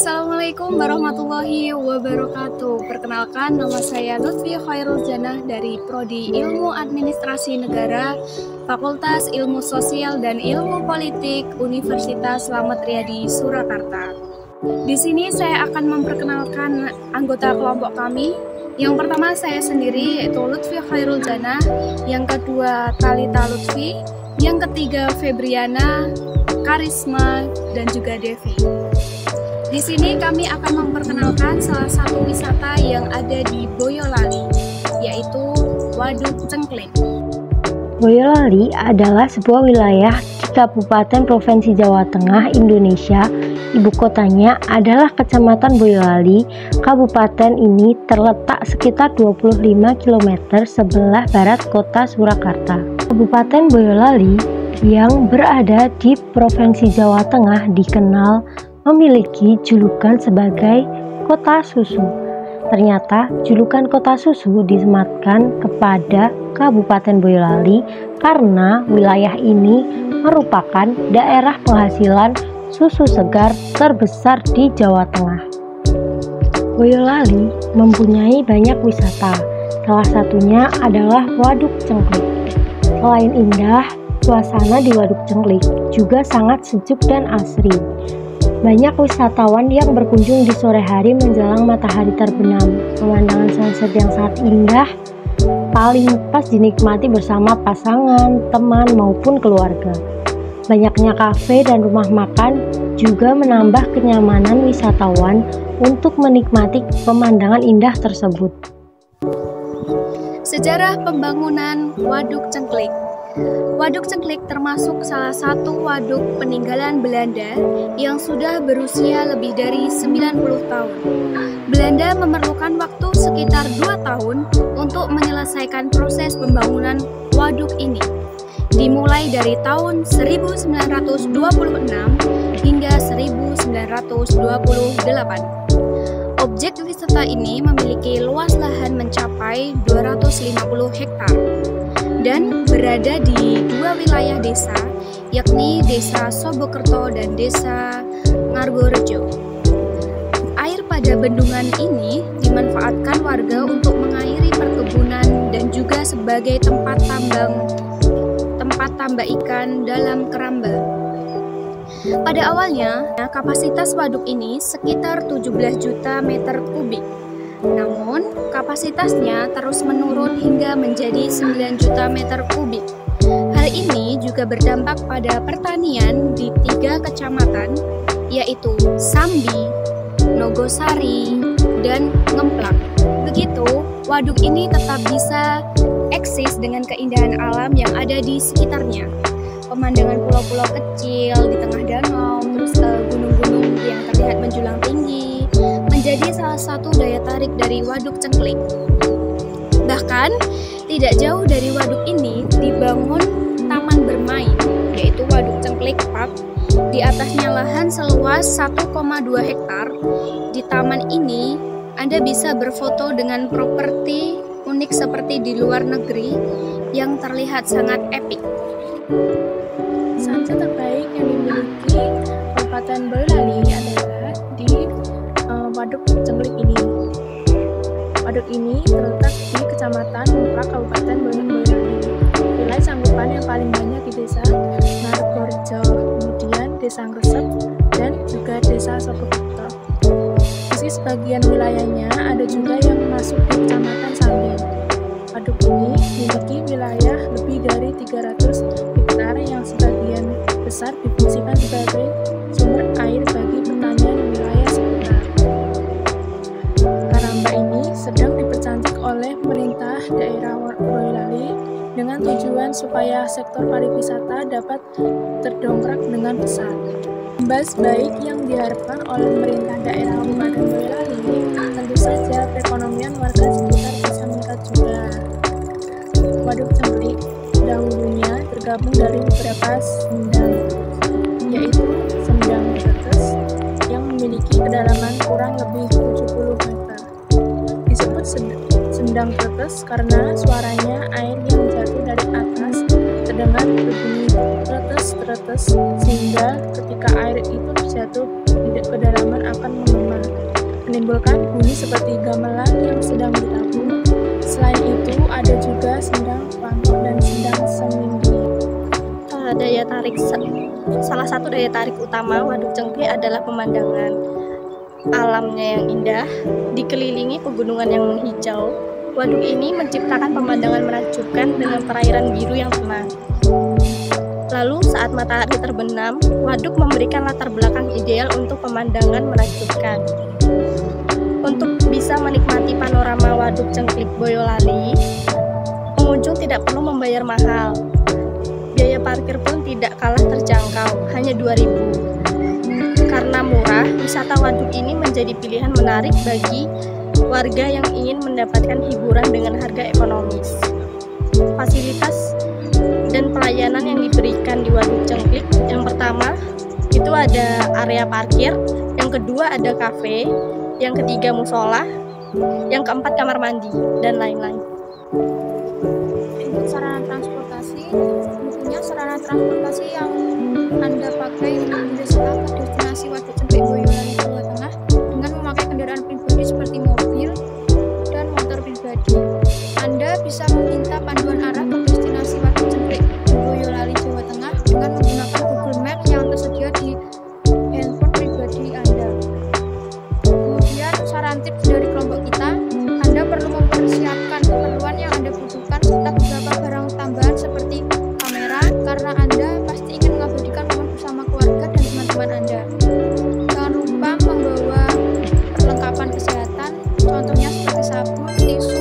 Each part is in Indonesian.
Assalamualaikum warahmatullahi wabarakatuh. Perkenalkan, nama saya Lutfi Khairul Janah dari Prodi Ilmu Administrasi Negara, Fakultas Ilmu Sosial dan Ilmu Politik, Universitas Slamet Riyadi, Surakarta. Di sini saya akan memperkenalkan anggota kelompok kami. Yang pertama saya sendiri, yaitu Lutfi Khairul Janah. Yang kedua Talita Lutfi. Yang ketiga Febriana, Karisma, dan juga Devi. Di sini kami akan memperkenalkan salah satu wisata yang ada di Boyolali, yaitu Waduk Cengklik. Boyolali adalah sebuah wilayah di Kabupaten Provinsi Jawa Tengah, Indonesia. Ibu kotanya adalah Kecamatan Boyolali. Kabupaten ini terletak sekitar 25 km sebelah barat kota Surakarta. Kabupaten Boyolali yang berada di Provinsi Jawa Tengah dikenal memiliki julukan sebagai kota susu. Ternyata julukan kota susu disematkan kepada Kabupaten Boyolali karena wilayah ini merupakan daerah penghasilan susu segar terbesar di Jawa Tengah. Boyolali mempunyai banyak wisata, salah satunya adalah Waduk Cengklik. Selain indah, suasana di Waduk Cengklik juga sangat sejuk dan asri. Banyak wisatawan yang berkunjung di sore hari menjelang matahari terbenam. Pemandangan sunset yang sangat indah, paling pas dinikmati bersama pasangan, teman, maupun keluarga. Banyaknya kafe dan rumah makan juga menambah kenyamanan wisatawan untuk menikmati pemandangan indah tersebut. Sejarah pembangunan Waduk Cengklik. Waduk Cengklik termasuk salah satu waduk peninggalan Belanda yang sudah berusia lebih dari 90 tahun. Belanda memerlukan waktu sekitar 2 tahun untuk menyelesaikan proses pembangunan waduk ini, dimulai dari tahun 1926 hingga 1928. Objek wisata ini memiliki luas lahan mencapai 250 hektar dan berada di 2 wilayah desa, yakni Desa Sobokerto dan Desa Ngargorejo. Air pada bendungan ini dimanfaatkan warga untuk mengairi perkebunan dan juga sebagai tempat tambak ikan dalam keramba. Pada awalnya, kapasitas waduk ini sekitar 17 juta meter kubik. Namun, kapasitasnya terus menurun hingga menjadi 9 juta meter kubik. Hal ini juga berdampak pada pertanian di 3 kecamatan, yaitu Sambi, Nogosari, dan Ngemplak. Begitu, waduk ini tetap bisa eksis dengan keindahan alam yang ada di sekitarnya. Pemandangan pulau-pulau kecil di tengah danau, terus gunung-gunung yang terlihat menjulang tinggi, menjadi salah satu daya tarik dari Waduk Cengklik. Bahkan, tidak jauh dari waduk ini dibangun taman bermain, yaitu Waduk Cengklik Park. Di atasnya lahan seluas 1,2 hektar. Di taman ini, Anda bisa berfoto dengan properti unik seperti di luar negeri yang terlihat sangat epik. Sunset terbaik yang dimiliki Kabupaten Boyolali adalah di Waduk Cengklik ini. Waduk ini terletak di Kecamatan Ngemplak, Kabupaten Boyolali. Wilayah sanggupan yang paling banyak di Desa Ngargorejo, kemudian Desa Ngresep, dan juga Desa Sobokerto. Di sebagian wilayahnya ada juga yang masuk di Kecamatan Sambi. Waduk ini memiliki wilayah lebih dari 300 hektar yang sebagian besar difungsikan sebagai sumber air bagi pertanian di wilayah sekitar. Keramba ini sedang dipercantik oleh pemerintah daerah Boyolali dengan tujuan supaya sektor pariwisata dapat terdongkrak dengan pesat. Imbas baik yang diharapkan oleh pemerintah daerah Kabupaten Boyolali, tentu saja perekonomian warga sekitar bisa meningkat juga. Waduk Cengklik dahulunya tergabung dari beberapa sendang, yaitu Sendang Tretes yang memiliki kedalaman kurang lebih 70 meter. Disebut Sendang Tretes karena suaranya air yang jatuh dari atas terdengar berbunyi tretes-tretes, sehingga ketika air itu jatuh di kedalaman akan menyimbolkan bunyi seperti gamelan yang sedang ditabung. Selain itu, ada juga sendang pangkok dan sendang semindi. Salah satu daya tarik utama Waduk Cengklik adalah pemandangan alamnya yang indah, dikelilingi pegunungan yang menghijau. Waduk ini menciptakan pemandangan menakjubkan dengan perairan biru yang tenang. Lalu saat matahari terbenam, waduk memberikan latar belakang ideal untuk pemandangan menakjubkan. Untuk bisa menikmati panorama Waduk Cengklik Boyolali, pengunjung tidak perlu membayar mahal. Biaya parkir pun tidak kalah terjangkau, hanya 2.000. Karena murah, wisata waduk ini menjadi pilihan menarik bagi warga yang ingin mendapatkan hiburan dengan harga ekonomis. Fasilitas dan pelayanan yang diberikan di Waduk Cengklik, yang pertama itu ada area parkir, yang kedua ada kafe, yang ketiga musola, yang keempat kamar mandi, dan lain-lain. Untuk sarana transportasi, tentunya sarana transportasi yang Anda pakai untuk mendesak ke destinasi Waduk Cengklik Boyolali, Jawa Tengah dengan memakai kendaraan pribadi seperti mobil dan motor pribadi. Anda bisa meminta panduan arah ke destinasi Waduk Cengklik Boyolali, Jawa Tengah dengan menggunakan Google Maps yang tersedia di handphone pribadi Anda. Kemudian saran tips dari kelompok kita, Anda perlu mempersiapkan keperluan yang Anda butuhkan serta beberapa barang tambahan seperti kamera, karena Anda pasti ingin mengabadikan momen bersama keluarga dan teman-teman Anda. Jangan lupa membawa perlengkapan kesehatan, contohnya seperti sabun, tisu,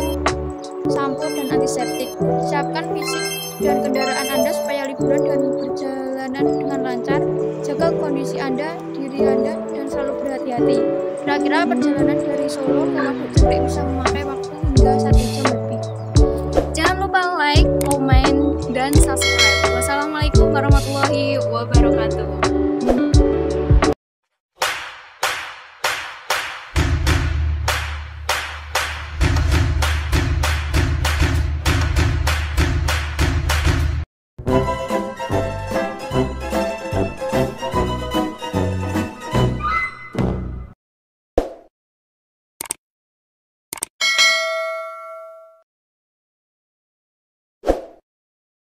sampo, dan antiseptik. Siapkan fisik dan kendaraan Anda supaya liburan dan perjalanan dengan lancar. Jaga kondisi Anda, diri Anda, dan selalu berhati-hati. Kira-kira perjalanan dari Solo ke Waduk Cengklik bisa memakai waktu hingga 1 jam.